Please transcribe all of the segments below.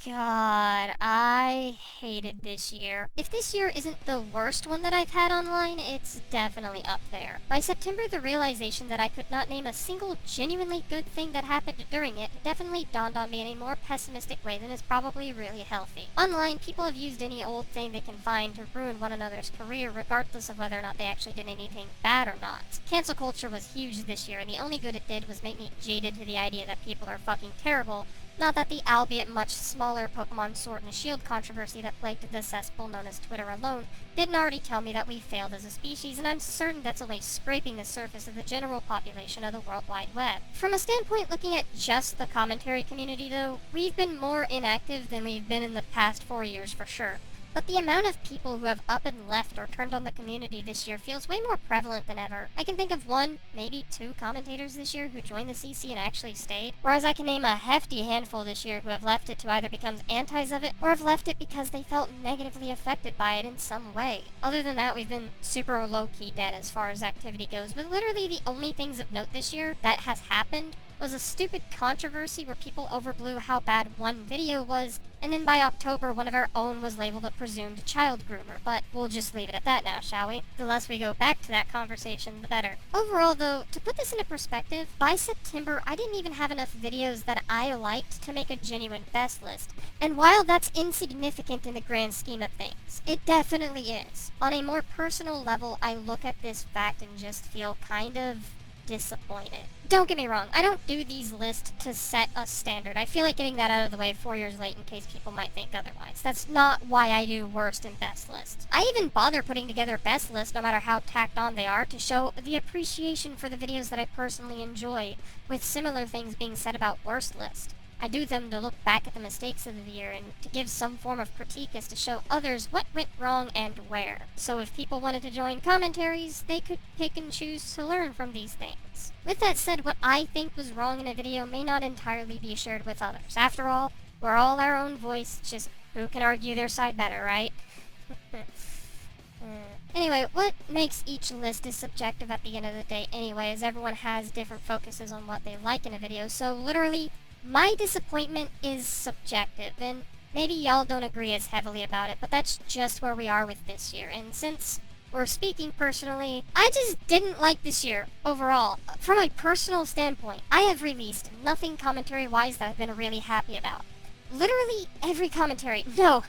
God, I hated this year. If this year isn't the worst one that I've had online, it's definitely up there. By September, the realization that I could not name a single genuinely good thing that happened during it definitely dawned on me in a more pessimistic way than is probably really healthy. Online, people have used any old thing they can find to ruin one another's career, regardless of whether or not they actually did anything bad or not. Cancel culture was huge this year, and the only good it did was make me jaded to the idea that people are fucking terrible. Not that the albeit much smaller Pokemon Sword and Shield controversy that plagued the cesspool known as Twitter alone didn't already tell me that we failed as a species, and I'm certain that's only scraping the surface of the general population of the World Wide Web. From a standpoint looking at just the commentary community though, we've been more inactive than we've been in the past 4 years for sure. But the amount of people who have up and left or turned on the community this year feels way more prevalent than ever. I can think of one, maybe two commentators this year who joined the CC and actually stayed, whereas I can name a hefty handful this year who have left it to either become antis of it or have left it because they felt negatively affected by it in some way. Other than that, we've been super low-key dead as far as activity goes, but literally the only things of note this year that has happened was a stupid controversy where people overblew how bad one video was, and then by October one of our own was labeled a presumed child groomer, but we'll just leave it at that now, shall we? The less we go back to that conversation, the better. Overall though, to put this into perspective, by September I didn't even have enough videos that I liked to make a genuine best list, and while that's insignificant in the grand scheme of things, it definitely is. On a more personal level, I look at this fact and just feel kind of disappointed. Don't get me wrong, I don't do these lists to set a standard. I feel like getting that out of the way 4 years late in case people might think otherwise. That's not why I do worst and best lists. I even bother putting together best lists, no matter how tacked on they are, to show the appreciation for the videos that I personally enjoy, with similar things being said about worst lists. I do them to look back at the mistakes of the year and to give some form of critique as to show others what went wrong and where. So if people wanted to join commentaries, they could pick and choose to learn from these things. With that said, what I think was wrong in a video may not entirely be shared with others. After all, we're all our own voice, just who can argue their side better, right? Anyway, what makes each list is subjective at the end of the day anyway, as everyone has different focuses on what they like in a video, so literally, my disappointment is subjective, and maybe y'all don't agree as heavily about it, but that's just where we are with this year, and since we're speaking personally, I just didn't like this year, overall. From a personal standpoint, I have released nothing commentary-wise that I've been really happy about. Literally every commentary, no,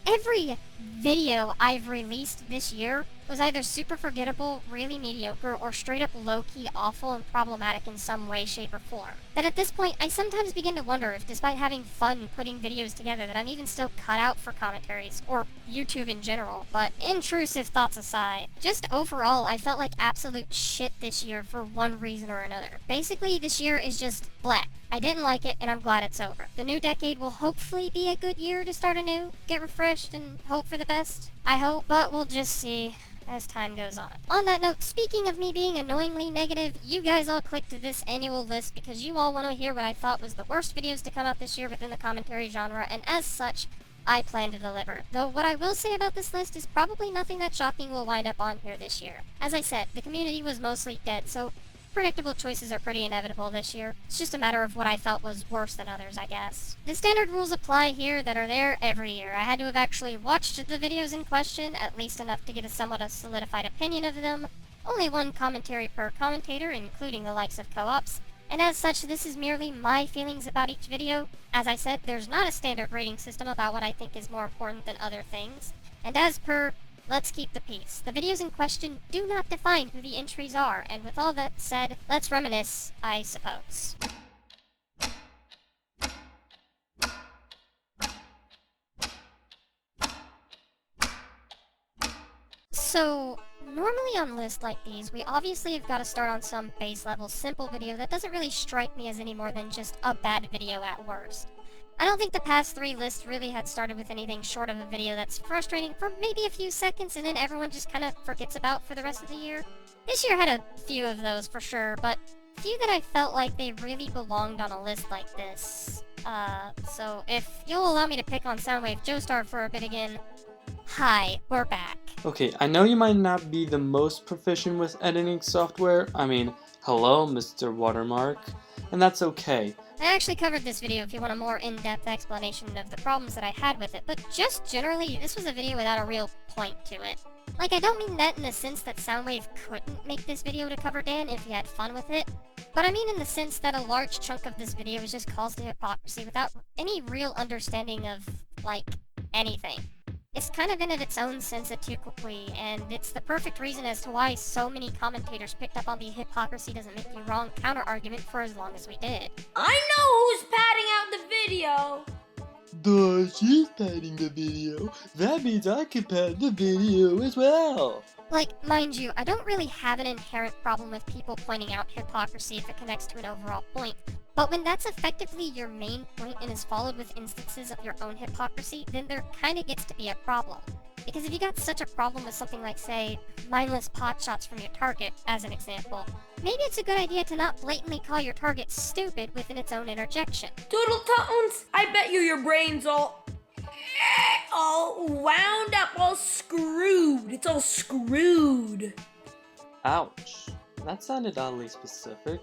every video I've released this year was either super forgettable, really mediocre, or straight up low-key awful and problematic in some way, shape, or form. That at this point, I sometimes begin to wonder if despite having fun putting videos together that I'm even still cut out for commentaries, or YouTube in general, but intrusive thoughts aside. Just overall, I felt like absolute shit this year for one reason or another. Basically, this year is just black. I didn't like it, and I'm glad it's over. The new decade will hopefully be a good year to start anew, get refreshed, and hope for the best. I hope, but we'll just see as time goes on. On that note, speaking of me being annoyingly negative, you guys all clicked to this annual list because you all want to hear what I thought was the worst videos to come out this year within the commentary genre, and as such, I plan to deliver. Though what I will say about this list is probably nothing that shocking will wind up on here this year. As I said, the community was mostly dead, so predictable choices are pretty inevitable this year. It's just a matter of what I felt was worse than others, I guess. The standard rules apply here that are there every year. I had to have actually watched the videos in question, at least enough to get a somewhat solidified opinion of them. Only one commentary per commentator, including the likes of co-ops, and as such, this is merely my feelings about each video. As I said, there's not a standard rating system about what I think is more important than other things, and as per, let's keep the peace. The videos in question do not define who the entries are, and with all that said, let's reminisce, I suppose. So, normally on lists like these, we obviously have got to start on some base level simple video that doesn't really strike me as any more than just a bad video at worst. I don't think the past 3 lists really had started with anything short of a video that's frustrating for maybe a few seconds and then everyone just kind of forgets about for the rest of the year. This year had a few of those for sure, but few that I felt like they really belonged on a list like this. So if you'll allow me to pick on Soundwave Joestar for a bit again, hi, we're back. Okay, I know you might not be the most proficient with editing software. I mean, hello, Mr. Watermark. And that's okay. I actually covered this video if you want a more in-depth explanation of the problems that I had with it, but just generally, this was a video without a real point to it. Like, I don't mean that in the sense that Soundwave couldn't make this video to cover Dan if he had fun with it, but I mean in the sense that a large chunk of this video is just calls to hypocrisy without any real understanding of, like, anything. It's kind of in its own sense a typically, and it's the perfect reason as to why so many commentators picked up on the hypocrisy doesn't make you wrong counter-argument for as long as we did. I know who's padding out the video! Duh, she's padding the video. That means I can pad the video as well. Like, mind you, I don't really have an inherent problem with people pointing out hypocrisy if it connects to an overall point, but when that's effectively your main point and is followed with instances of your own hypocrisy, then there kinda gets to be a problem. Because if you got such a problem with something like, say, mindless pot shots from your target, as an example, maybe it's a good idea to not blatantly call your target stupid within its own interjection. Doodletones, I bet your brain's all wound up, all screwed. It's all screwed. Ouch. That sounded oddly specific.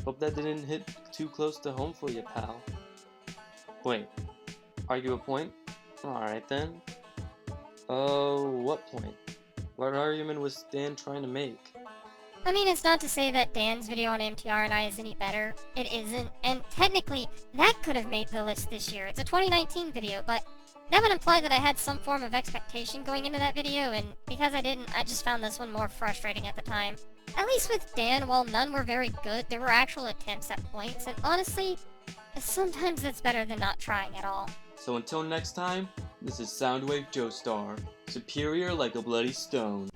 Hope that didn't hit too close to home for you, pal. Wait, argue a point? Alright then. Oh, what point? What argument was Dan trying to make? I mean, it's not to say that Dan's video on MTR and I is any better. It isn't, and technically, that could have made the list this year. It's a 2019 video, but that would imply that I had some form of expectation going into that video, and because I didn't, I just found this one more frustrating at the time. At least with Dan, while none were very good, there were actual attempts at points, and honestly, sometimes that's better than not trying at all. So until next time, this is Soundwave Joestar, superior like a bloody stone.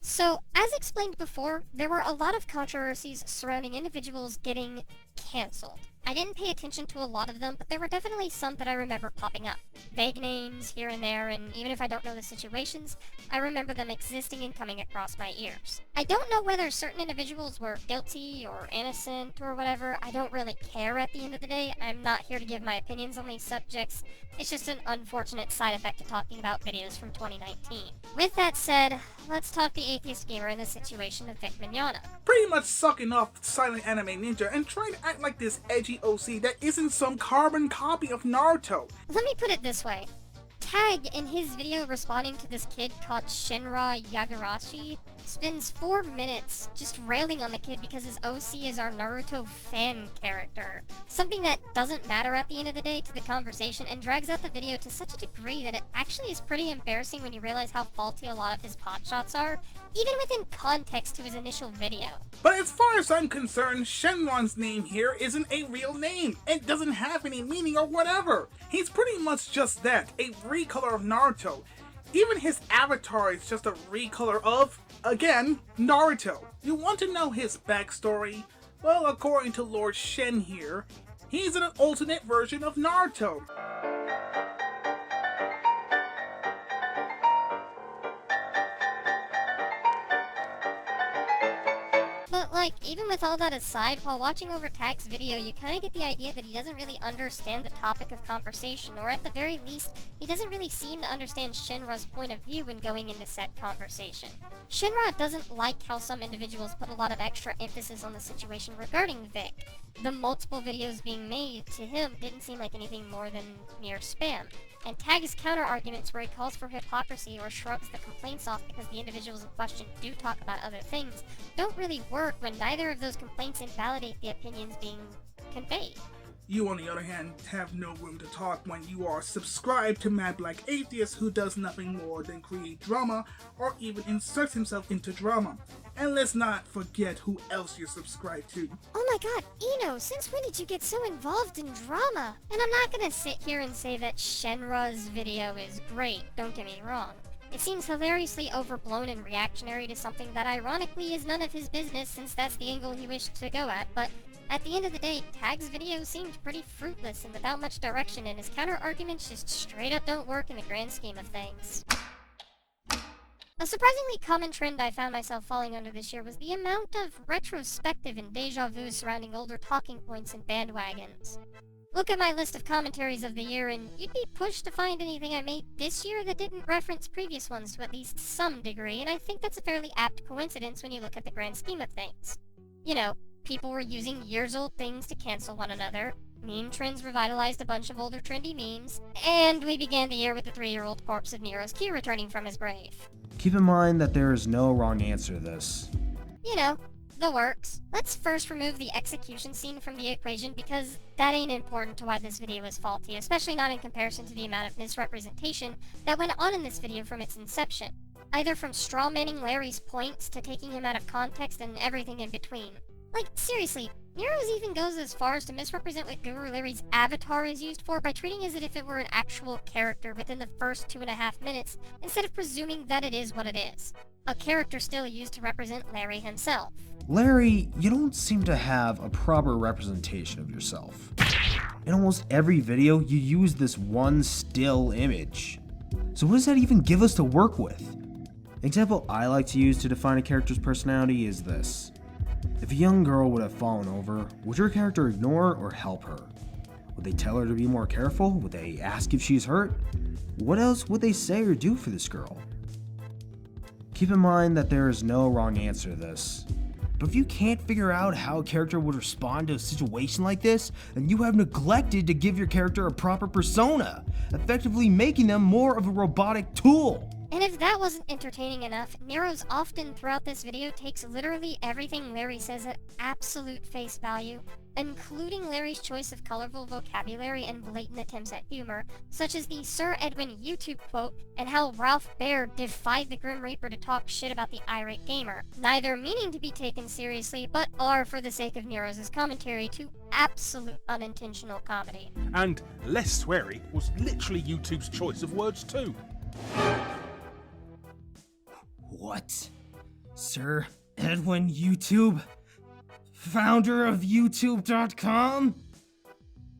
So, as explained before, there were a lot of controversies surrounding individuals getting cancelled. I didn't pay attention to a lot of them, but there were definitely some that I remember popping up. Vague names here and there, and even if I don't know the situations, I remember them existing and coming across my ears. I don't know whether certain individuals were guilty or innocent or whatever. I don't really care at the end of the day. I'm not here to give my opinions on these subjects. It's just an unfortunate side effect of talking about videos from 2019. With that said, let's talk the atheist gamer in the situation of Vic Mignogna. Pretty much sucking off Silent Anime Ninja and trying to act like this edgy OC that isn't some carbon copy of Naruto. Let me put it this way. Tag, in his video responding to this kid called Shinra Yagarashi, spends 4 minutes just railing on the kid because his OC is our Naruto fan character. Something that doesn't matter at the end of the day to the conversation, and drags out the video to such a degree that it actually is pretty embarrassing when you realize how faulty a lot of his pot shots are, even within context to his initial video. But as far as I'm concerned, Shenron's name here isn't a real name. It doesn't have any meaning or whatever. He's pretty much just that, a recolor of Naruto. Even his avatar is just a recolor of, again, Naruto. You want to know his backstory? Well, according to Lord Shen here, he's an alternate version of Naruto. But like, even with all that aside, while watching over Tag's video, you kinda get the idea that he doesn't really understand the topic of conversation, or at the very least, he doesn't really seem to understand Shinra's point of view when going into said conversation. Shinra doesn't like how some individuals put a lot of extra emphasis on the situation regarding Vic. The multiple videos being made to him didn't seem like anything more than mere spam. And Tag's counter-arguments where he calls for hypocrisy or shrugs the complaints off because the individuals in question do talk about other things don't really work when neither of those complaints invalidate the opinions being conveyed. You, on the other hand, have no room to talk when you are subscribed to Mad Black Atheist, who does nothing more than create drama or even inserts himself into drama. And let's not forget who else you're subscribed to. Oh my god, Eno, since when did you get so involved in drama? And I'm not gonna sit here and say that Shenra's video is great, don't get me wrong. It seems hilariously overblown and reactionary to something that ironically is none of his business since that's the angle he wished to go at, but at the end of the day, Tag's video seemed pretty fruitless and without much direction, and his counter-arguments just straight up don't work in the grand scheme of things. A surprisingly common trend I found myself falling under this year was the amount of retrospective and deja vu surrounding older talking points and bandwagons. Look at my list of commentaries of the year and you'd be pushed to find anything I made this year that didn't reference previous ones to at least some degree, and I think that's a fairly apt coincidence when you look at the grand scheme of things. You know, People were using years-old things to cancel one another, meme trends revitalized a bunch of older trendy memes, and we began the year with the 3-year-old corpse of Nero's Q returning from his grave. Keep in mind that there is no wrong answer to this. You know, the works. Let's first remove the execution scene from the equation because that ain't important to why this video is faulty, especially not in comparison to the amount of misrepresentation that went on in this video from its inception. Either from strawmanning Larry's points to taking him out of context and everything in between. Like, seriously, Nero's even goes as far as to misrepresent what Guru Larry's avatar is used for by treating it as if it were an actual character within the first 2.5 minutes, instead of presuming that it is what it is. A character still used to represent Larry himself. Larry, you don't seem to have a proper representation of yourself. In almost every video, you use this one still image. So what does that even give us to work with? An example I like to use to define a character's personality is this. If a young girl would have fallen over, would your character ignore or help her? Would they tell her to be more careful? Would they ask if she's hurt? What else would they say or do for this girl? Keep in mind that there is no wrong answer to this. But if you can't figure out how a character would respond to a situation like this, then you have neglected to give your character a proper persona, effectively making them more of a robotic tool. And if that wasn't entertaining enough, Nero's often throughout this video takes literally everything Larry says at absolute face value, including Larry's choice of colorful vocabulary and blatant attempts at humor, such as the Sir Edwin YouTube quote, and how Ralph Baer defied the Grim Reaper to talk shit about the irate gamer, neither meaning to be taken seriously, but are, for the sake of Nero's commentary, to absolute unintentional comedy. And less sweary was literally YouTube's choice of words too. What? Sir Edwin YouTube? Founder of YouTube.com?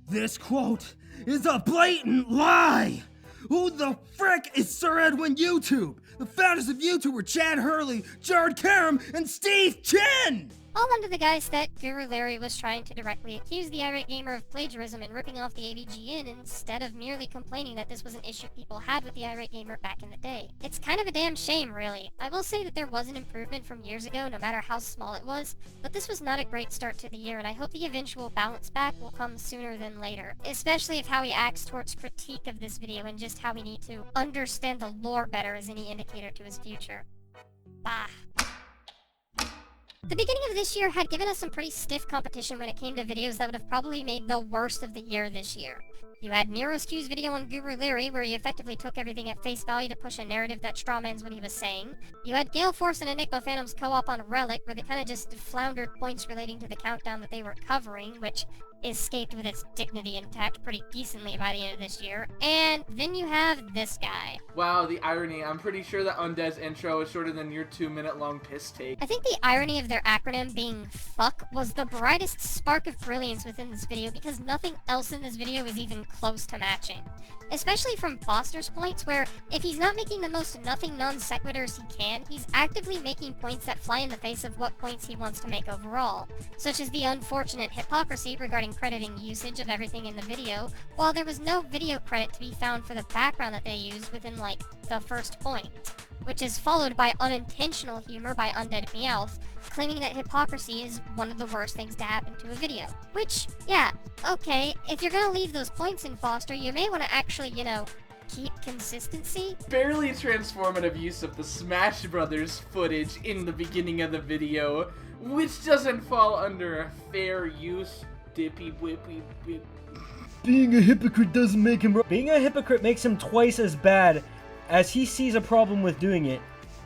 This quote is a blatant lie! Who the frick is Sir Edwin YouTube? The founders of YouTube were Chad Hurley, Jared Karam, and Steve Chen! All under the guise that Guru Larry was trying to directly accuse the irate gamer of plagiarism and ripping off the AVGN instead of merely complaining that this was an issue people had with the irate gamer back in the day. It's kind of a damn shame, really. I will say that there was an improvement from years ago, no matter how small it was, but this was not a great start to the year, and I hope the eventual bounce back will come sooner than later, especially if how he acts towards critique of this video and just how we need to understand the lore better is any indicator to his future. Bah. The beginning of this year had given us some pretty stiff competition when it came to videos that would have probably made the worst of the year this year. You had Nero's Q's video on Guru Larry, where he effectively took everything at face value to push a narrative that strawmans what he was saying. You had Gale Force and Enigma Phantom's co-op on Relic, where they kind of just floundered points relating to the countdown that they were covering, which escaped with its dignity intact pretty decently by the end of this year. And then you have this guy. Wow, the irony. I'm pretty sure that Undead's intro is shorter than your 2-minute-long piss take. I think the irony of their acronym being FUCK was the brightest spark of brilliance within this video because nothing else in this video is even close to matching. Especially from Foster's points, where if he's not making the most nothing non-sequiturs he can, he's actively making points that fly in the face of what points he wants to make overall, such as the unfortunate hypocrisy regarding crediting usage of everything in the video, while there was no video credit to be found for the background that they used within, like, the first point, which is followed by unintentional humor by Undead Meowth, claiming that hypocrisy is one of the worst things to happen to a video. Which, yeah, okay, if you're gonna leave those points in Foster, you may want to actually, keep consistency. Barely transformative use of the Smash Brothers footage in the beginning of the video, which doesn't fall under a fair use, dippy whippy whip. Being a hypocrite doesn't make him right. Being a hypocrite makes him twice as bad, as he sees a problem with doing it,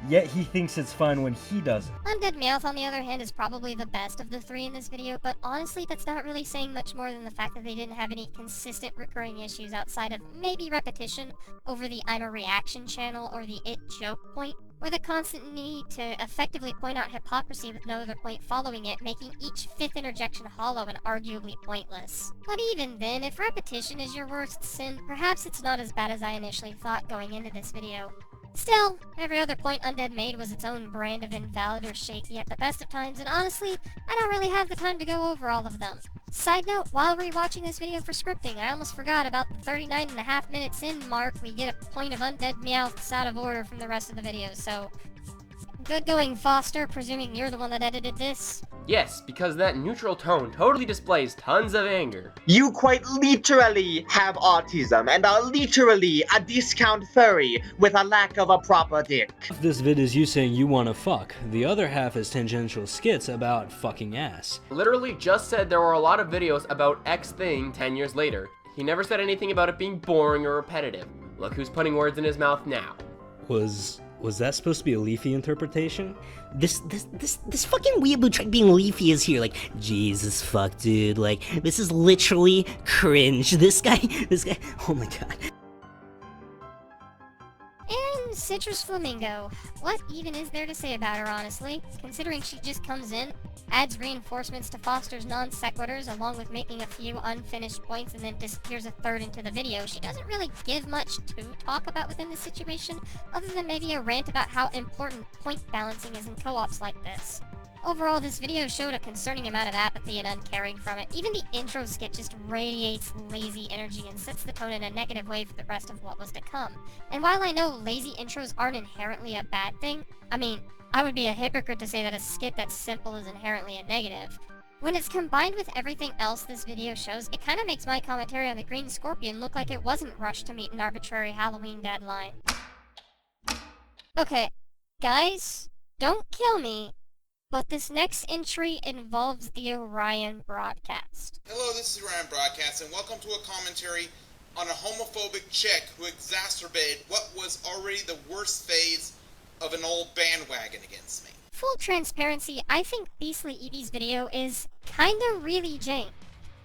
yet he thinks it's fine when he does it. Undead Meowth, on the other hand, is probably the best of the three in this video, but honestly that's not really saying much more than the fact that they didn't have any consistent recurring issues outside of maybe repetition over the I'm a reaction channel or the it joke point, or the constant need to effectively point out hypocrisy with no other point following it, making each fifth interjection hollow and arguably pointless. But even then, if repetition is your worst sin, perhaps it's not as bad as I initially thought going into this video. Still, every other point Undead made was its own brand of invalid or shaky at the best of times, and honestly, I don't really have the time to go over all of them. Side note, while rewatching this video for scripting, I almost forgot about the 39.5 minutes in mark we get a point of Undead Meowths out of order from the rest of the video, so Good going, Foster, presuming you're the one that edited this. Yes, because that neutral tone totally displays tons of anger. You quite literally have autism and are literally a discount furry with a lack of a proper dick. This vid is you saying you wanna fuck. The other half is tangential skits about fucking ass. Literally just said there were a lot of videos about X thing 10 years later. He never said anything about it being boring or repetitive. Look who's putting words in his mouth now. Was that supposed to be a Leafy interpretation? This fucking Weeaboo trick being Leafy is here, like, Jesus fuck, dude, like, this is literally cringe. This guy, oh my god. And Citrus Flamingo. What even is there to say about her, honestly? Considering she just comes in, adds reinforcements to Foster's non-sequiturs, along with making a few unfinished points and then disappears a third into the video, she doesn't really give much to talk about within the situation, other than maybe a rant about how important point balancing is in co-ops like this. Overall, this video showed a concerning amount of apathy and uncaring from it. Even the intro skit just radiates lazy energy and sets the tone in a negative way for the rest of what was to come. And while I know lazy intros aren't inherently a bad thing, I mean, I would be a hypocrite to say that a skit that's simple is inherently a negative. When it's combined with everything else this video shows, it kinda makes my commentary on the Green Scorpion look like it wasn't rushed to meet an arbitrary Halloween deadline. Okay, guys, don't kill me, but this next entry involves the Orion broadcast. Hello, this is Orion Broadcast, and welcome to a commentary on a homophobic chick who exacerbated what was already the worst phase of an old bandwagon against me. Full transparency, I think Beastly Eevee's video is kinda really jank.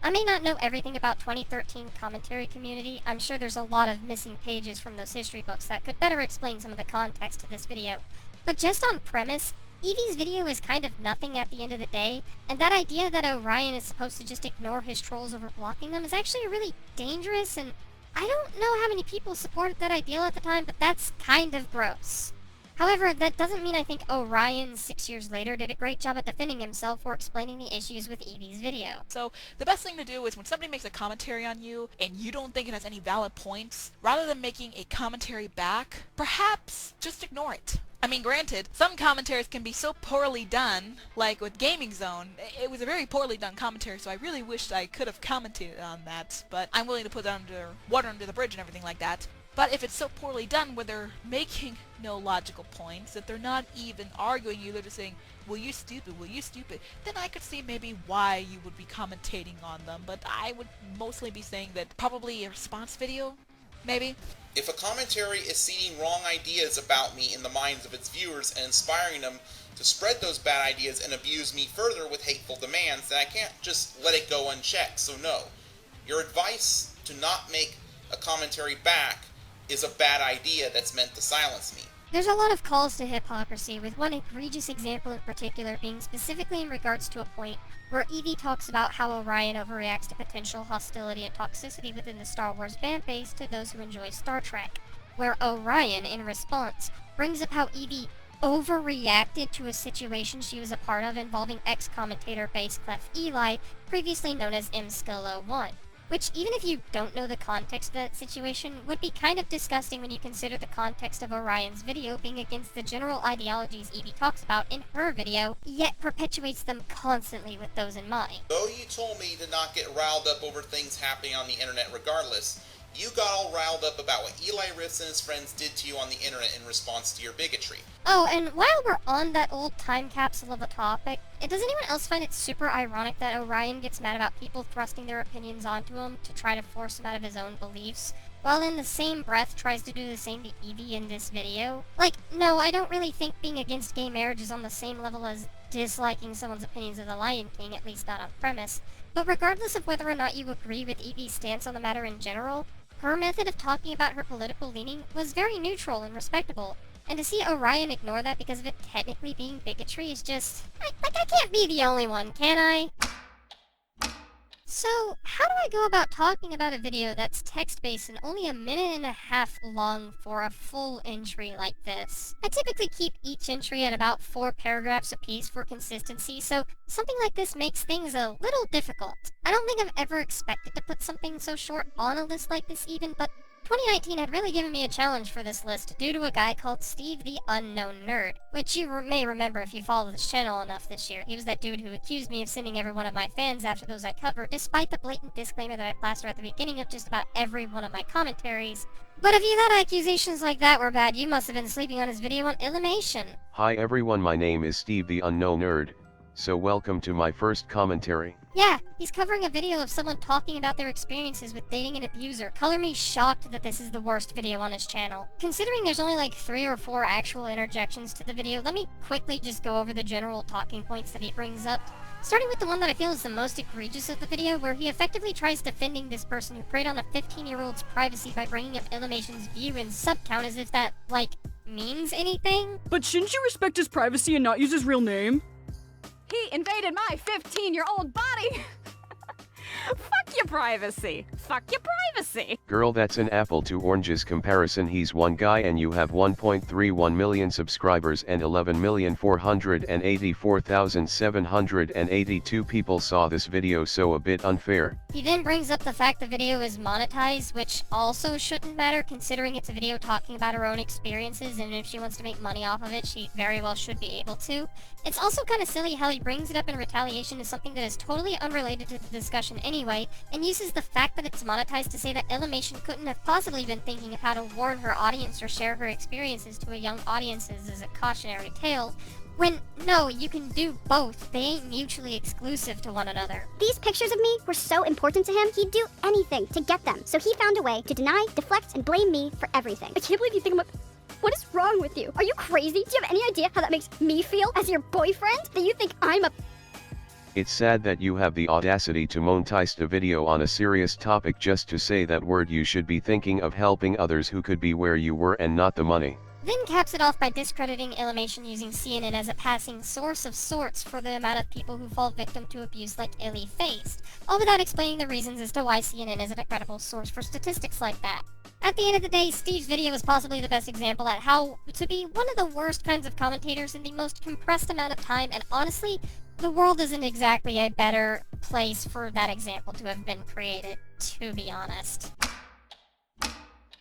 I may not know everything about 2013 commentary community. I'm sure there's a lot of missing pages from those history books that could better explain some of the context to this video. But just on premise, Eevee's video is kind of nothing at the end of the day, and that idea that Orion is supposed to just ignore his trolls over blocking them is actually really dangerous, and I don't know how many people supported that ideal at the time, but that's kind of gross. However, that doesn't mean I think Orion, 6 years later, did a great job at defending himself or explaining the issues with Eevee's video. So, the best thing to do is when somebody makes a commentary on you, and you don't think it has any valid points, rather than making a commentary back, perhaps just ignore it. I mean, granted, some commentaries can be so poorly done, like with Gaming Zone. It was a very poorly done commentary, so I really wish I could have commented on that, but I'm willing to put that under water under the bridge and everything like that. But if it's so poorly done where they're making no logical points, that they're not even arguing you, they're just saying, will you stupid, then I could see maybe why you would be commentating on them, but I would mostly be saying that probably a response video, maybe? If a commentary is seeding wrong ideas about me in the minds of its viewers and inspiring them to spread those bad ideas and abuse me further with hateful demands, then I can't just let it go unchecked, so no. Your advice to not make a commentary back is a bad idea that's meant to silence me. There's a lot of calls to hypocrisy, with one egregious example in particular being specifically in regards to a point where Eevee talks about how Orion overreacts to potential hostility and toxicity within the Star Wars fan base to those who enjoy Star Trek, where Orion, in response, brings up how Eevee overreacted to a situation she was a part of involving ex-commentator Base Clef Eli, previously known as MSkull01. Which, even if you don't know the context of that situation, would be kind of disgusting when you consider the context of Orion's video being against the general ideologies Eevee talks about in her video, yet perpetuates them constantly with those in mind. Though you told me to not get riled up over things happening on the internet regardless, you got all riled up about what Eli Riffs and his friends did to you on the internet in response to your bigotry. Oh, and while we're on that old time capsule of a topic, does anyone else find it super ironic that Orion gets mad about people thrusting their opinions onto him to try to force him out of his own beliefs, while in the same breath tries to do the same to Eevee in this video? Like, no, I don't really think being against gay marriage is on the same level as disliking someone's opinions of the Lion King, at least not on premise, but regardless of whether or not you agree with Eevee's stance on the matter in general, her method of talking about her political leaning was very neutral and respectable, and to see Orion ignore that because of it technically being bigotry is just... I can't be the only one, can I? So, how do I go about talking about a video that's text-based and only a minute and a half long for a full entry like this? I typically keep each entry at about 4 paragraphs apiece for consistency, so something like this makes things a little difficult. I don't think I've ever expected to put something so short on a list like this even, but 2019 had really given me a challenge for this list due to a guy called Steve the Unknown Nerd, which you may remember if you follow this channel enough this year. He was that dude who accused me of sending every one of my fans after those I covered, despite the blatant disclaimer that I plaster at the beginning of just about every one of my commentaries. But if you thought accusations like that were bad, you must have been sleeping on his video on Illymation. Hi everyone, my name is Steve the Unknown Nerd, so welcome to my first commentary. Yeah, he's covering a video of someone talking about their experiences with dating an abuser. Color me shocked that this is the worst video on his channel. Considering there's only like 3 or 4 actual interjections to the video, let me quickly just go over the general talking points that he brings up. Starting with the one that I feel is the most egregious of the video, where he effectively tries defending this person who preyed on a 15-year-old's privacy by bringing up Illymation's view and sub count as if that, like, means anything. But shouldn't you respect his privacy and not use his real name? He invaded my 15-year-old body! Fuck your privacy! Fuck your privacy! Girl, that's an apple to oranges comparison. He's one guy and you have 1.31 million subscribers and 11,484,782 people saw this video, so a bit unfair. He then brings up the fact the video is monetized, which also shouldn't matter considering it's a video talking about her own experiences, and if she wants to make money off of it, she very well should be able to. It's also kind of silly how he brings it up in retaliation to something that is totally unrelated to the discussion anyway, and uses the fact that it's monetized to say that Illymation couldn't have possibly been thinking of how to warn her audience or share her experiences to a young audience as a cautionary tale, when, no, you can do both. They ain't mutually exclusive to one another. These pictures of me were so important to him, he'd do anything to get them, so he found a way to deny, deflect, and blame me for everything. I can't believe you think I'm a... What is wrong with you? Are you crazy? Do you have any idea how that makes me feel as your boyfriend? That you think I'm a... It's sad that you have the audacity to monetize a video on a serious topic just to say that word. You should be thinking of helping others who could be where you were and not the money. Then caps it off by discrediting Illymation using CNN as a passing source of sorts for the amount of people who fall victim to abuse like Illy faced, all without explaining the reasons as to why CNN isn't a credible source for statistics like that. At the end of the day, Steve's video is possibly the best example at how to be one of the worst kinds of commentators in the most compressed amount of time, and honestly, the world isn't exactly a better place for that example to have been created, to be honest.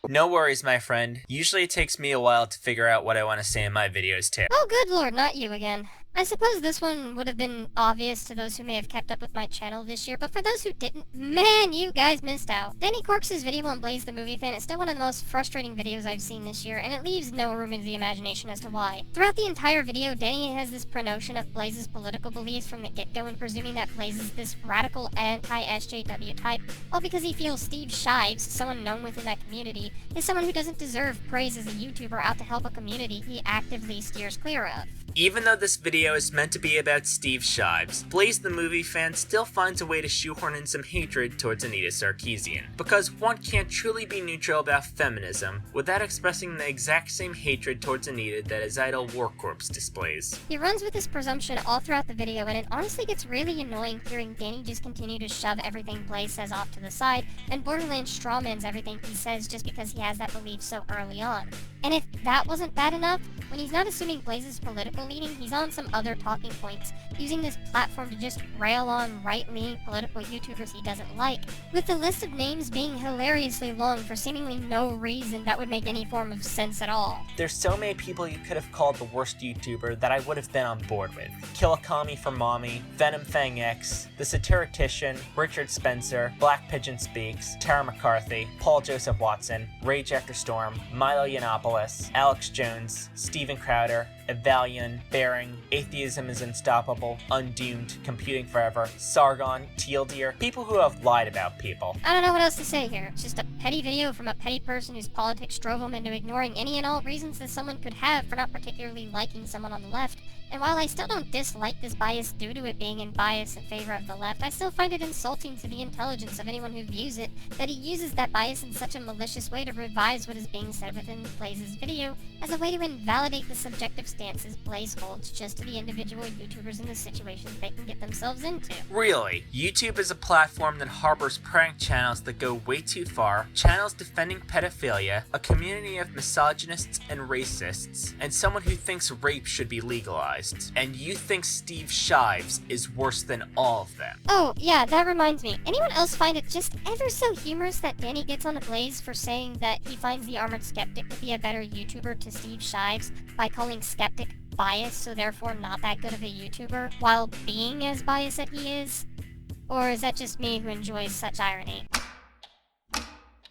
No worries, my friend. Usually it takes me a while to figure out what I want to say in my videos too. Oh good lord, not you again. I suppose this one would have been obvious to those who may have kept up with my channel this year, but for those who didn't, man, you guys missed out. Danny Corks' video on Blaze the Movie Fan is still one of the most frustrating videos I've seen this year, and it leaves no room in the imagination as to why. Throughout the entire video, Danny has this pre-notion of Blaze's political beliefs from the get-go, and presuming that Blaze is this radical anti-SJW type, all because he feels Steve Shives, someone known within that community, is someone who doesn't deserve praise as a YouTuber out to help a community he actively steers clear of. Even though this video is meant to be about Steve Shives, Blaze the Movie Fan still finds a way to shoehorn in some hatred towards Anita Sarkeesian, because one can't truly be neutral about feminism without expressing the exact same hatred towards Anita that his idol War Corpse displays. He runs with this presumption all throughout the video, and it honestly gets really annoying hearing Danny just continue to shove everything Blaze says off to the side, and borderline strawmans everything he says just because he has that belief so early on. And if that wasn't bad enough, when he's not assuming Blaze's political leaning, he's on some other talking points, using this platform to just rail on right-leaning political YouTubers he doesn't like, with the list of names being hilariously long for seemingly no reason that would make any form of sense at all. There's so many people you could have called the worst YouTuber that I would have been on board with. Kilikami for Mommy, Venom Fang X, The Satirictician, Richard Spencer, Black Pigeon Speaks, Tara McCarthy, Paul Joseph Watson, Rage After Storm, Milo Yiannopoulos, Alex Jones, Steven Crowder, Evalion, Bearing, Atheism is Unstoppable, Undoomed, Computing Forever, Sargon, Teal Deer, people who have lied about people. I don't know what else to say here. It's just a petty video from a petty person whose politics drove him into ignoring any and all reasons that someone could have for not particularly liking someone on the left. And while I still don't dislike this bias due to it being in bias in favor of the left, I still find it insulting to the intelligence of anyone who views it that he uses that bias in such a malicious way to revise what is being said within Blaze's video as a way to invalidate the subjective stances Blaze holds just to the individual YouTubers in the situations they can get themselves into. Really, YouTube is a platform that harbors prank channels that go way too far, channels defending pedophilia, a community of misogynists and racists, and someone who thinks rape should be legalized. marginalized, and you think Steve Shives is worse than all of them. Oh, yeah, that reminds me. Anyone else find it just ever so humorous that Danny gets on a blaze for saying that he finds the Armored Skeptic to be a better YouTuber to Steve Shives by calling Skeptic biased, so therefore not that good of a YouTuber, while being as biased as he is? Or is that just me who enjoys such irony?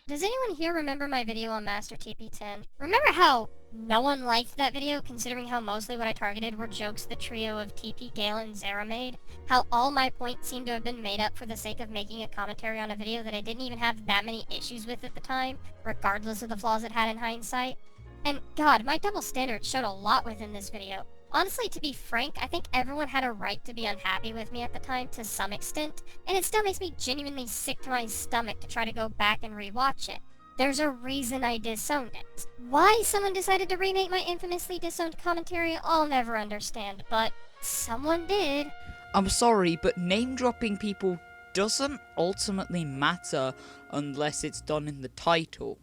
Does anyone here remember my video on Master TP10? Remember how no one liked that video, considering how mostly what I targeted were jokes the trio of TP, Gale, and Zara made? How all my points seemed to have been made up for the sake of making a commentary on a video that I didn't even have that many issues with at the time, regardless of the flaws it had in hindsight? And god, my double standard showed a lot within this video. Honestly, to be frank, I think everyone had a right to be unhappy with me at the time to some extent, and it still makes me genuinely sick to my stomach to try to go back and rewatch it. There's a reason I disowned it. Why someone decided to remake my infamously disowned commentary, I'll never understand, but someone did. I'm sorry, but name-dropping people doesn't ultimately matter unless it's done in the title.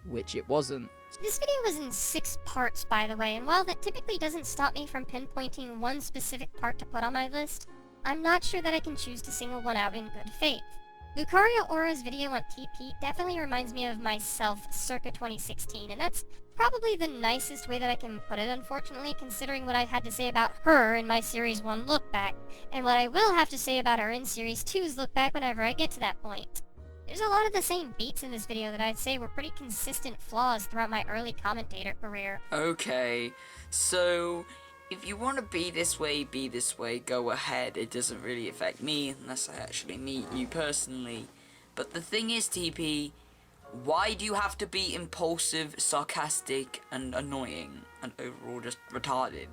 Which it wasn't. This video was in 6 parts, by the way, and while that typically doesn't stop me from pinpointing one specific part to put on my list, I'm not sure that I can choose to single one out in good faith. Lucario Aura's video on TP definitely reminds me of myself circa 2016, and that's probably the nicest way that I can put it, unfortunately, considering what I've had to say about her in my Series 1 look back, and what I will have to say about her in Series 2's look back whenever I get to that point. There's a lot of the same beats in this video that I'd say were pretty consistent flaws throughout my early commentator career. Okay, so if you want to be this way, go ahead. It doesn't really affect me unless I actually meet you personally. But the thing is, TP, why do you have to be impulsive, sarcastic, and annoying, and overall just retarded?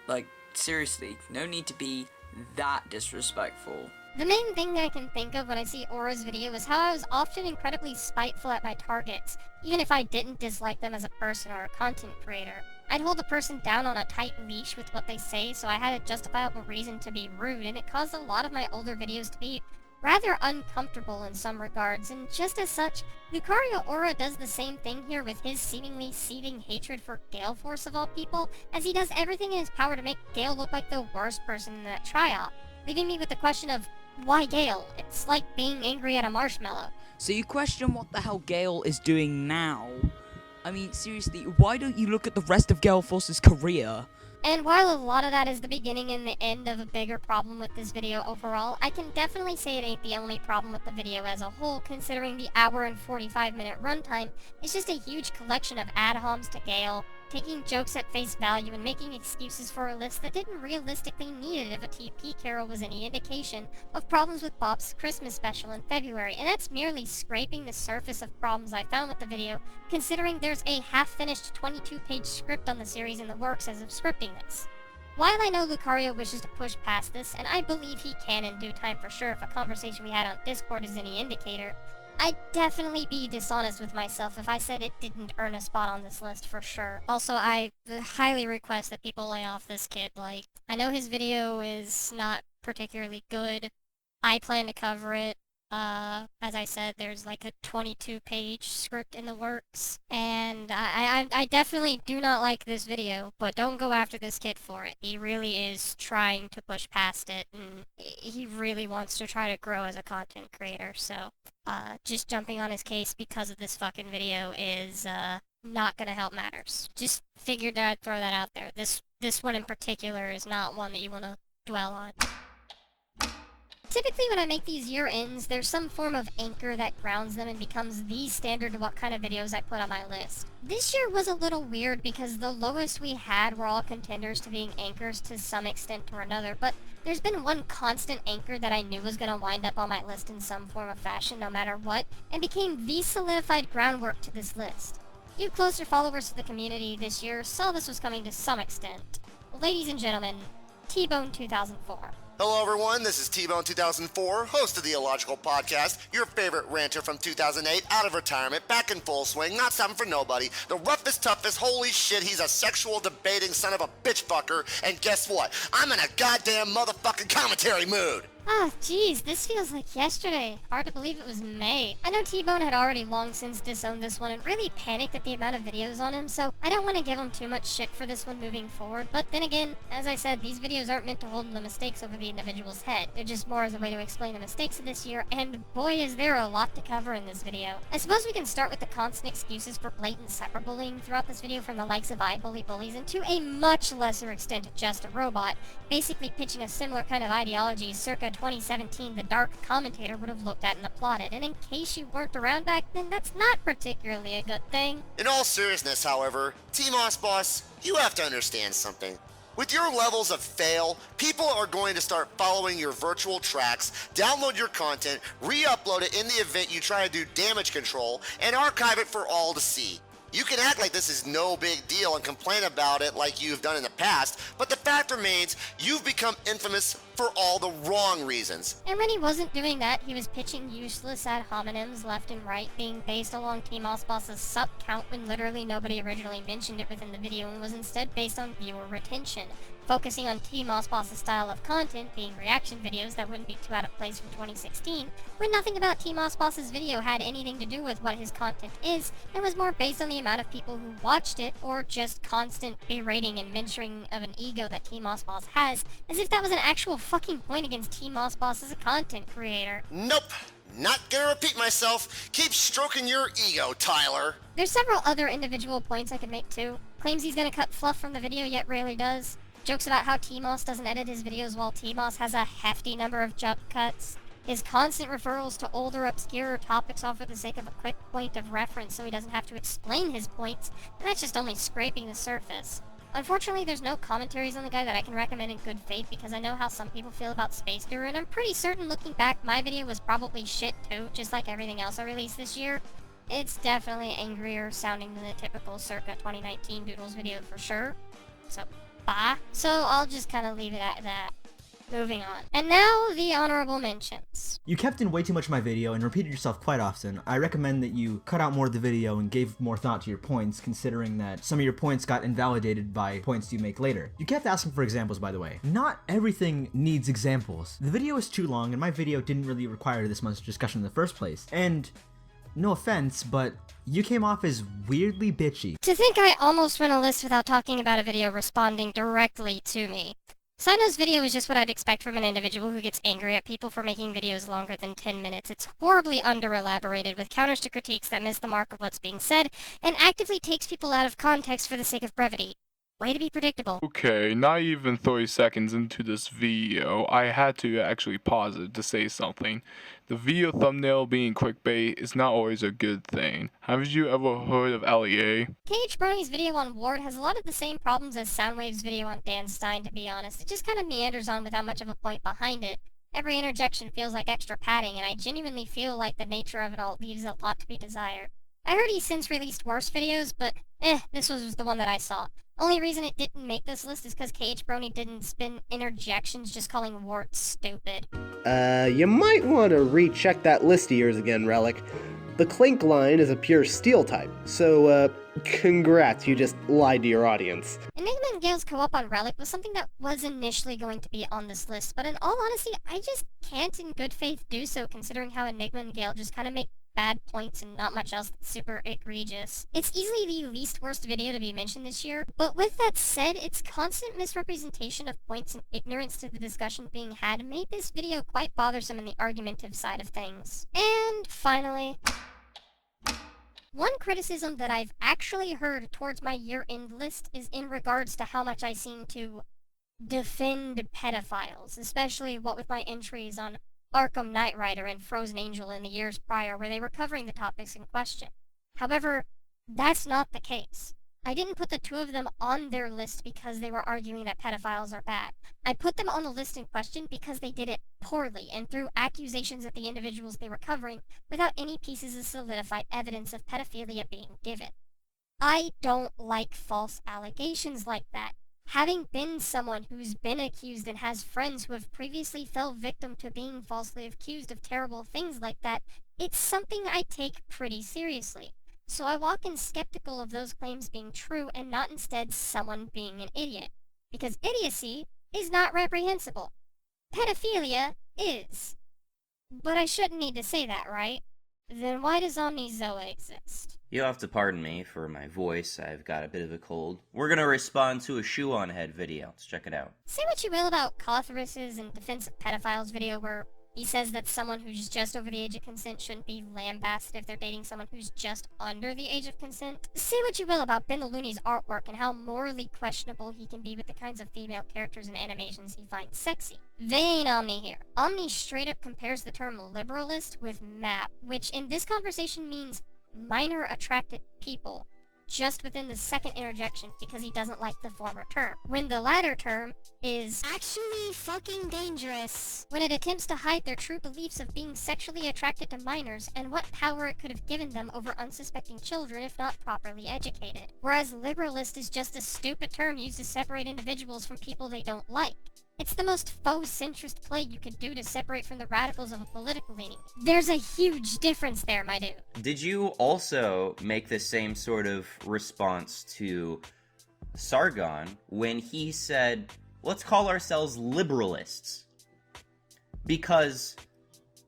Like, seriously, no need to be that disrespectful. The main thing I can think of when I see Aura's video is how I was often incredibly spiteful at my targets, even if I didn't dislike them as a person or a content creator. I'd hold the person down on a tight leash with what they say, so I had a justifiable reason to be rude, and it caused a lot of my older videos to be rather uncomfortable in some regards, and just as such, Lucario Aura does the same thing here with his seemingly seething hatred for Gale Force of all people, as he does everything in his power to make Gale look like the worst person in that tryout, leaving me with the question of, why Gale? It's like being angry at a marshmallow. So you question what the hell Gale is doing now? I mean, seriously, why don't you look at the rest of Gale Force's career? And while a lot of that is the beginning and the end of a bigger problem with this video overall, I can definitely say it ain't the only problem with the video as a whole, considering the hour and 45-minute runtime is just a huge collection of ad-homs to Gale, taking jokes at face value and making excuses for a list that didn't realistically need it if a TP Carol was any indication of problems with Bob's Christmas special in February, and that's merely scraping the surface of problems I found with the video, considering there's a half-finished 22-page script on the series in the works as of scripting this. While I know Lucario wishes to push past this, and I believe he can in due time for sure if a conversation we had on Discord is any indicator, I'd definitely be dishonest with myself if I said it didn't earn a spot on this list for sure. Also, I highly request that people lay off this kid. Like, I know his video is not particularly good. I plan to cover it. As I said, there's like a 22-page script in the works, and I definitely do not like this video, but don't go after this kid for it. He really is trying to push past it, and he really wants to try to grow as a content creator, so just jumping on his case because of this fucking video is not gonna help matters. Just figured that I'd throw that out there. This one in particular is not one that you want to dwell on. Typically when I make these year ends, there's some form of anchor that grounds them and becomes the standard of what kind of videos I put on my list. This year was a little weird because the lowest we had were all contenders to being anchors to some extent or another, but there's been one constant anchor that I knew was going to wind up on my list in some form of fashion no matter what, and became the solidified groundwork to this list. You closer followers to the community this year saw this was coming to some extent. Ladies and gentlemen, T-Bone 2004. Hello everyone, this is T-Bone 2004, host of the Illogical Podcast, your favorite ranter from 2008, out of retirement, back in full swing, not stopping for nobody, the roughest, toughest, holy shit, he's a sexual debating son of a bitch fucker, and guess what? I'm in a goddamn motherfucking commentary mood! Ah, geez, this feels like yesterday. Hard to believe it was May. I know T-Bone had already long since disowned this one and really panicked at the amount of videos on him, so I don't want to give him too much shit for this one moving forward. But then again, as I said, these videos aren't meant to hold the mistakes over the individual's head. They're just more as a way to explain the mistakes of this year, and boy is there a lot to cover in this video. I suppose we can start with the constant excuses for blatant cyberbullying throughout this video from the likes of iBullyBullies, and to a much lesser extent Just a Robot, basically pitching a similar kind of ideology circa 2017 the Dark Commentator would have looked at and applauded, and in case you weren't around back then, that's not particularly a good thing. In all seriousness, however, T-Moss Boss, you have to understand something. With your levels of fail, people are going to start following your virtual tracks, download your content, re-upload it in the event you try to do damage control, and archive it for all to see. You can act like this is no big deal and complain about it like you've done in the past, but the fact remains, you've become infamous for all the wrong reasons. And when he wasn't doing that, he was pitching useless ad hominems left and right, being based along T-Moss Boss's sub count when literally nobody originally mentioned it within the video and was instead based on viewer retention, focusing on T-Moss Boss's style of content, being reaction videos that wouldn't be too out of place from 2016, when nothing about T-Moss Boss's video had anything to do with what his content is, and was more based on the amount of people who watched it, or just constant berating and mentioning of an ego that T-Moss Boss has, as if that was an actual fucking point against T-Moss Boss as a content creator. Nope. Not gonna repeat myself. Keep stroking your ego, Tyler. There's several other individual points I could make too. Claims he's gonna cut fluff from the video yet rarely does. Jokes about how T-Moss doesn't edit his videos while T-Moss has a hefty number of jump cuts. His constant referrals to older, obscure topics all for the sake of a quick point of reference so he doesn't have to explain his points, and that's just only scraping the surface. Unfortunately, there's no commentaries on the guy that I can recommend in good faith because I know how some people feel about Space Guru, and I'm pretty certain looking back, my video was probably shit too, just like everything else I released this year. It's definitely angrier sounding than the typical circa 2019 Doodles video for sure. So, bye. So I'll just kind of leave it at that. Moving on. And now, the honorable mentions. You kept in way too much of my video and repeated yourself quite often. I recommend that you cut out more of the video and gave more thought to your points, considering that some of your points got invalidated by points you make later. You kept asking for examples, by the way. Not everything needs examples. The video is too long, and my video didn't really require this much discussion in the first place. And, no offense, but you came off as weirdly bitchy. To think I almost went a list without talking about a video responding directly to me. Sino's video is just what I'd expect from an individual who gets angry at people for making videos longer than 10 minutes. It's horribly under-elaborated, with counters to critiques that miss the mark of what's being said, and actively takes people out of context for the sake of brevity. Way to be predictable. Okay, not even 30 seconds into this video, I had to actually pause it to say something. The video thumbnail being clickbait is not always a good thing. Haven't you ever heard of LEA? KH Brony's video on Ward has a lot of the same problems as Soundwave's video on Dan Stein, to be honest. It just kind of meanders on without much of a point behind it. Every interjection feels like extra padding, and I genuinely feel like the nature of it all leaves a lot to be desired. I heard he's since released worse videos, but this was the one that I saw. Only reason it didn't make this list is because KH Brony didn't spin interjections just calling Wart stupid. You might want to recheck that list of yours again, Relic. The Clink line is a pure steel type, so, congrats, you just lied to your audience. Enigma and Gale's co-op on Relic was something that was initially going to be on this list, but in all honesty, I just can't in good faith do so, considering how Enigma and Gale just kind of make bad points and not much else that's super egregious. It's easily the least worst video to be mentioned this year, but with that said, its constant misrepresentation of points and ignorance to the discussion being had made this video quite bothersome in the argumentative side of things. And finally, one criticism that I've actually heard towards my year-end list is in regards to how much I seem to defend pedophiles, especially what with my entries on Arkham Knight Rider and Frozen Angel in the years prior where they were covering the topics in question. However, that's not the case. I didn't put the two of them on their list because they were arguing that pedophiles are bad. I put them on the list in question because they did it poorly and threw accusations at the individuals they were covering without any pieces of solidified evidence of pedophilia being given. I don't like false allegations like that. Having been someone who's been accused and has friends who have previously fell victim to being falsely accused of terrible things like that, it's something I take pretty seriously. So I walk in skeptical of those claims being true and not instead someone being an idiot. Because idiocy is not reprehensible. Pedophilia is. But I shouldn't need to say that, right? Then why does OmniZoa exist? You'll have to pardon me for my voice, I've got a bit of a cold. We're gonna respond to a Shoe on Head video, let's check it out. Say what you will about Cothrus's in Defense of Pedophiles video where he says that someone who's just over the age of consent shouldn't be lambasted if they're dating someone who's just under the age of consent. Say what you will about Ben the Looney's artwork and how morally questionable he can be with the kinds of female characters and animations he finds sexy. They ain't Omni here. Omni straight up compares the term liberalist with MAP, which in this conversation means minor attracted people, just within the second interjection because he doesn't like the former term, when the latter term is actually fucking dangerous when it attempts to hide their true beliefs of being sexually attracted to minors and what power it could have given them over unsuspecting children if not properly educated. Whereas liberalist is just a stupid term used to separate individuals from people they don't like. It's the most faux centrist play you could do to separate from the radicals of a political leaning. There's a huge difference there, my dude. Did you also make the same sort of response to Sargon when he said, let's call ourselves liberalists? Because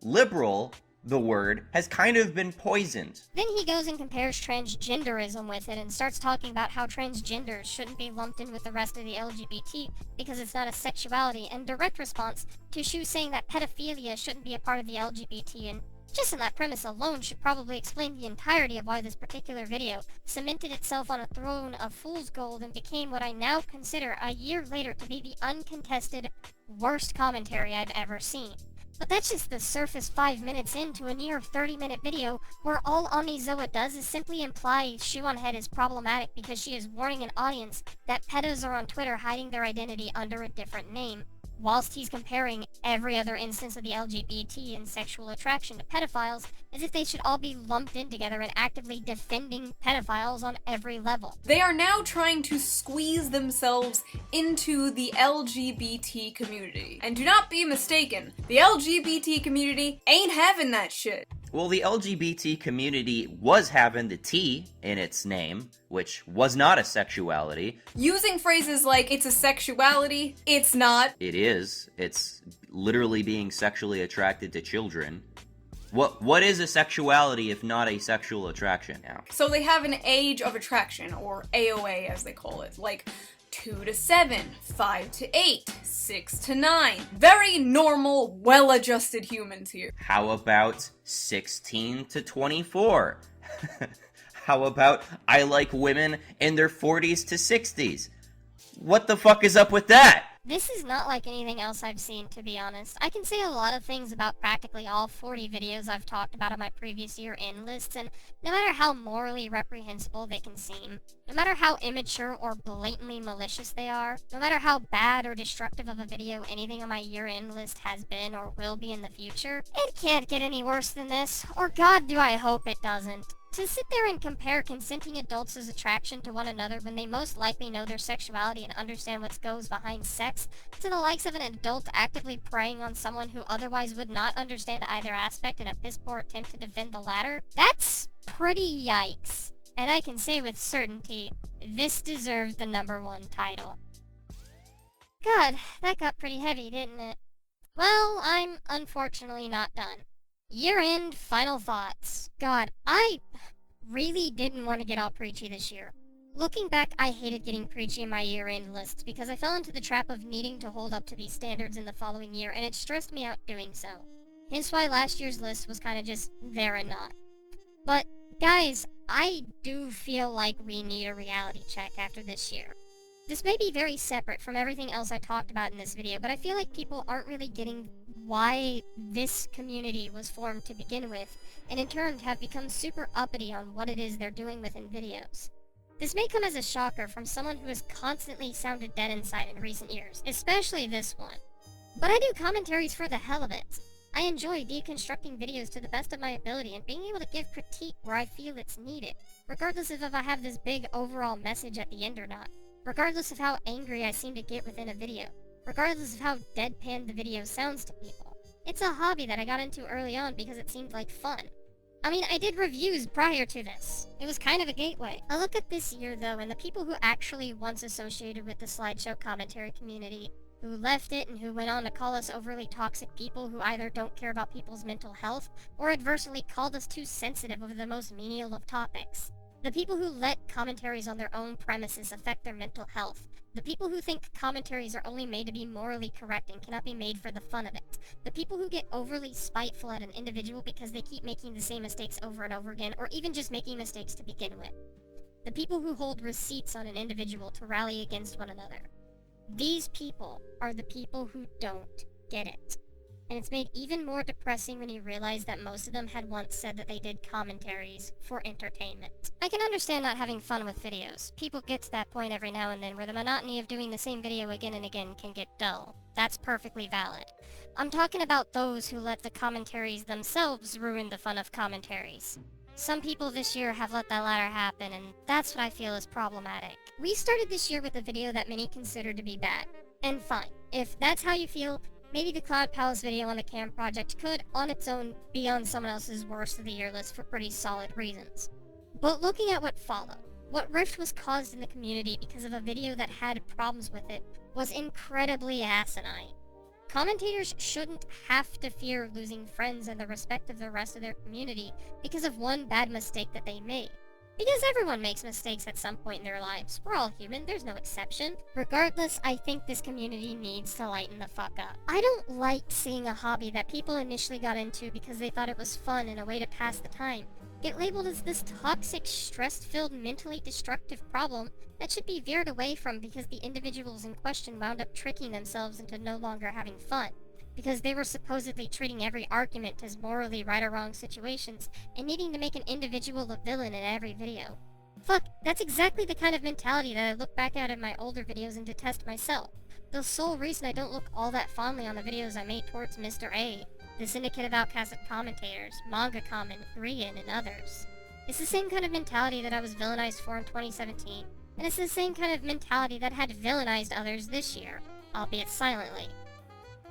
liberal, the word, has kind of been poisoned. Then he goes and compares transgenderism with it and starts talking about how transgenders shouldn't be lumped in with the rest of the LGBT because it's not a sexuality, and direct response to Shu saying that pedophilia shouldn't be a part of the LGBT, and just in that premise alone should probably explain the entirety of why this particular video cemented itself on a throne of fool's gold and became what I now consider a year later to be the uncontested worst commentary I've ever seen. But that's just the surface 5 minutes into a near 30-minute video where all OmniZoa does is simply imply Shoe on Head is problematic because she is warning an audience that pedos are on Twitter hiding their identity under a different name, whilst he's comparing every other instance of the LGBT and sexual attraction to pedophiles as if they should all be lumped in together and actively defending pedophiles on every level. They are now trying to squeeze themselves into the LGBT community. And do not be mistaken, the LGBT community ain't having that shit. Well, the LGBT community was having the T in its name, which was not a sexuality. Using phrases like, it's a sexuality, it's not. It is. It's literally being sexually attracted to children. What is a sexuality if not a sexual attraction now? So they have an age of attraction, or AOA as they call it, like 2 to 7, 5 to 8, 6 to 9. Very normal, well-adjusted humans here. How about 16 to 24? How about I like women in their 40s to 60s? What the fuck is up with that? This is not like anything else I've seen, to be honest. I can say a lot of things about practically all 40 videos I've talked about on my previous year-end lists, and no matter how morally reprehensible they can seem, no matter how immature or blatantly malicious they are, no matter how bad or destructive of a video anything on my year-end list has been or will be in the future, it can't get any worse than this, or God do I hope it doesn't. To sit there and compare consenting adults' attraction to one another when they most likely know their sexuality and understand what goes behind sex, to the likes of an adult actively preying on someone who otherwise would not understand either aspect in a piss-poor attempt to defend the latter, that's pretty yikes. And I can say with certainty, this deserves the #1 title. God, that got pretty heavy, didn't it? Well, I'm unfortunately not done. Year-end final thoughts. God, I really didn't want to get all preachy this year. Looking back, I hated getting preachy in my year-end lists because I fell into the trap of needing to hold up to these standards in the following year, and it stressed me out doing so. Hence why last year's list was kind of just there and not. But, guys, I do feel like we need a reality check after this year. This may be very separate from everything else I talked about in this video, but I feel like people aren't really getting why this community was formed to begin with, and in turn have become super uppity on what it is they're doing within videos. This may come as a shocker from someone who has constantly sounded dead inside in recent years, especially this one. But I do commentaries for the hell of it. I enjoy deconstructing videos to the best of my ability and being able to give critique where I feel it's needed, regardless of if I have this big overall message at the end or not, regardless of how angry I seem to get within a video, regardless of how deadpan the video sounds to people. It's a hobby that I got into early on because it seemed like fun. I mean, I did reviews prior to this. It was kind of a gateway. I look at this year though, and the people who actually once associated with the slideshow commentary community who left it and who went on to call us overly toxic people who either don't care about people's mental health or adversely called us too sensitive over the most menial of topics. The people who let commentaries on their own premises affect their mental health. The people who think commentaries are only made to be morally correct and cannot be made for the fun of it. The people who get overly spiteful at an individual because they keep making the same mistakes over and over again, or even just making mistakes to begin with. The people who hold receipts on an individual to rally against one another. These people are the people who don't get it. And it's made even more depressing when you realize that most of them had once said that they did commentaries for entertainment. I can understand not having fun with videos. People get to that point every now and then where the monotony of doing the same video again and again can get dull. That's perfectly valid. I'm talking about those who let the commentaries themselves ruin the fun of commentaries. Some people this year have let that latter happen, and that's what I feel is problematic. We started this year with a video that many consider to be bad. And fine, if that's how you feel, maybe the Cloud Palace video on the Cam project could, on its own, be on someone else's worst of the year list for pretty solid reasons. But looking at what followed, what rift was caused in the community because of a video that had problems with it was incredibly asinine. Commentators shouldn't have to fear losing friends and the respect of the rest of their community because of one bad mistake that they made. Because everyone makes mistakes at some point in their lives. We're all human, there's no exception. Regardless, I think this community needs to lighten the fuck up. I don't like seeing a hobby that people initially got into because they thought it was fun and a way to pass the time get labeled as this toxic, stress-filled, mentally destructive problem that should be veered away from because the individuals in question wound up tricking themselves into no longer having fun. Because they were supposedly treating every argument as morally right or wrong situations, and needing to make an individual a villain in every video. Fuck, that's exactly the kind of mentality that I look back at in my older videos and detest myself. The sole reason I don't look all that fondly on the videos I made towards Mr. A, the Syndicate of Outcasted Commentators, Manga Common, Rian, and others. It's the same kind of mentality that I was villainized for in 2017, and it's the same kind of mentality that had villainized others this year, albeit silently.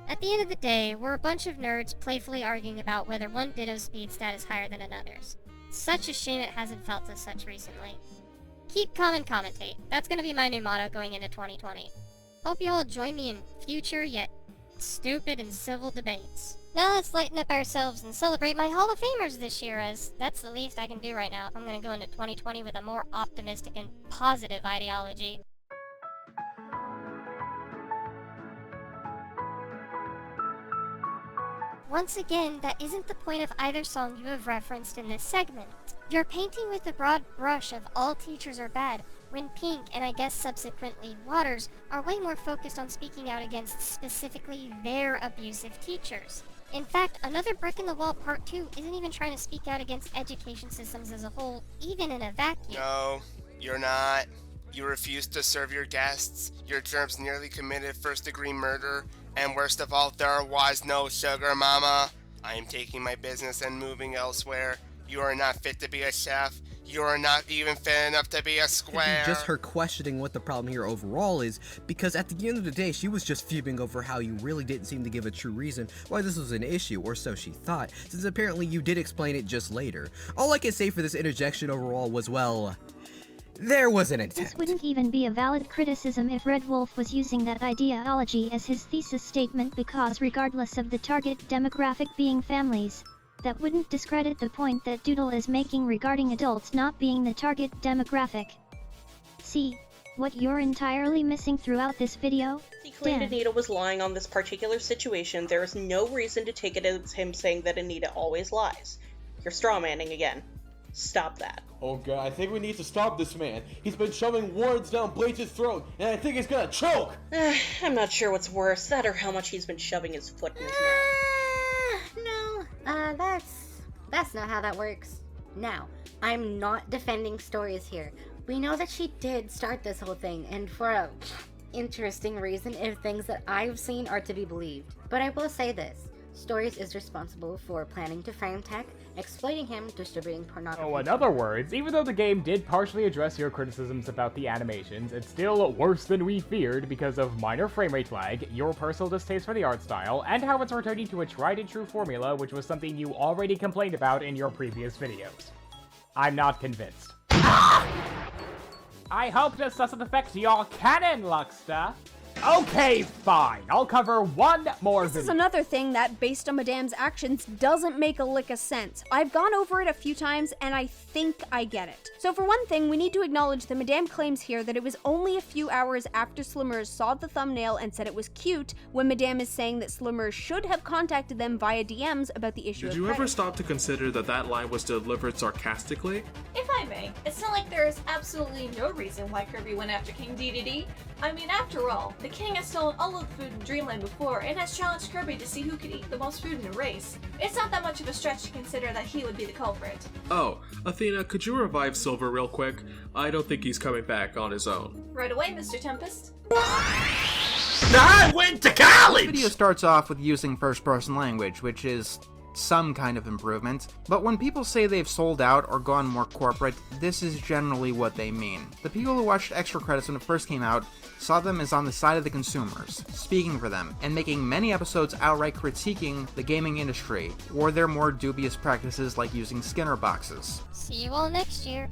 At the end of the day, we're a bunch of nerds playfully arguing about whether one Ditto's speed stat is higher than another's. Such a shame it hasn't felt as such recently. Keep calm and commentate. That's gonna be my new motto going into 2020. Hope you all join me in future yet stupid and civil debates. Now let's lighten up ourselves and celebrate my Hall of Famers this year, as that's the least I can do right now if I'm gonna go into 2020 with a more optimistic and positive ideology. Once again, that isn't the point of either song you have referenced in this segment. You're painting with the broad brush of all teachers are bad, when Pink, and I guess subsequently Waters, are way more focused on speaking out against specifically their abusive teachers. In fact, Another Brick in the Wall Part 2 isn't even trying to speak out against education systems as a whole, even in a vacuum. No, you're not. You refuse to serve your guests, your germs nearly committed first-degree murder, and worst of all, there was no sugar mama. I am taking my business and moving elsewhere. You are not fit to be a chef. You are not even fit enough to be a square. Just her questioning what the problem here overall is, because at the end of the day, she was just fuming over how you really didn't seem to give a true reason why this was an issue, or so she thought, since apparently you did explain it just later. All I can say for this interjection overall was, well, there was an attempt. This wouldn't even be a valid criticism if Red Wolf was using that ideology as his thesis statement, because regardless of the target demographic being families, that wouldn't discredit the point that Doodle is making regarding adults not being the target demographic. See, what you're entirely missing throughout this video? He claimed Anita was lying on this particular situation. There is no reason to take it as him saying that Anita always lies. You're strawmanning again. Stop that. Oh god, I think we need to stop this man. He's been shoving words down Blaze's throat, and I think he's gonna choke! I'm not sure what's worse, that or how much he's been shoving his foot in his mouth. That's not how that works. Now, I'm not defending Stories here. We know that she did start this whole thing, and for a interesting reason if things that I've seen are to be believed. But I will say this. Stories is responsible for planning to frame Tech, exploiting him, distributing pornography. Oh, in other words, even though the game did partially address your criticisms about the animations, it's still worse than we feared because of minor frame rate lag, your personal distaste for the art style, and how it's returning to a tried and true formula, which was something you already complained about in your previous videos. I'm not convinced. I hope this doesn't affect your canon, Luckster. Okay, fine. I'll cover one more This is video. another thing that, based on Madame's actions, doesn't make a lick of sense. I've gone over it a few times, and I think I get it. So for one thing, we need to acknowledge that Madame claims here that it was only a few hours after Slimmers saw the thumbnail and said it was cute, when Madame is saying that Slimmers should have contacted them via DMs about the issue Did of you ever credit. stop to consider that that line was delivered sarcastically? If I may, it's not like there is absolutely no reason why Kirby went after King Dedede. I mean, after all, the king has stolen all of the food in Dreamland before and has challenged Kirby to see who could eat the most food in a race. It's not that much of a stretch to consider that he would be the culprit. Oh, Athena, could you revive Silver real quick? I don't think he's coming back on his own. Right away, Mr. Tempest. I went to college! The video starts off with using first-person language, which is some kind of improvement, but when people say they've sold out or gone more corporate, this is generally what they mean. The people who watched extra credits when it first came out saw them as on the side of the consumers, speaking for them, and making many episodes outright critiquing the gaming industry, or their more dubious practices like using Skinner boxes. See you all next year.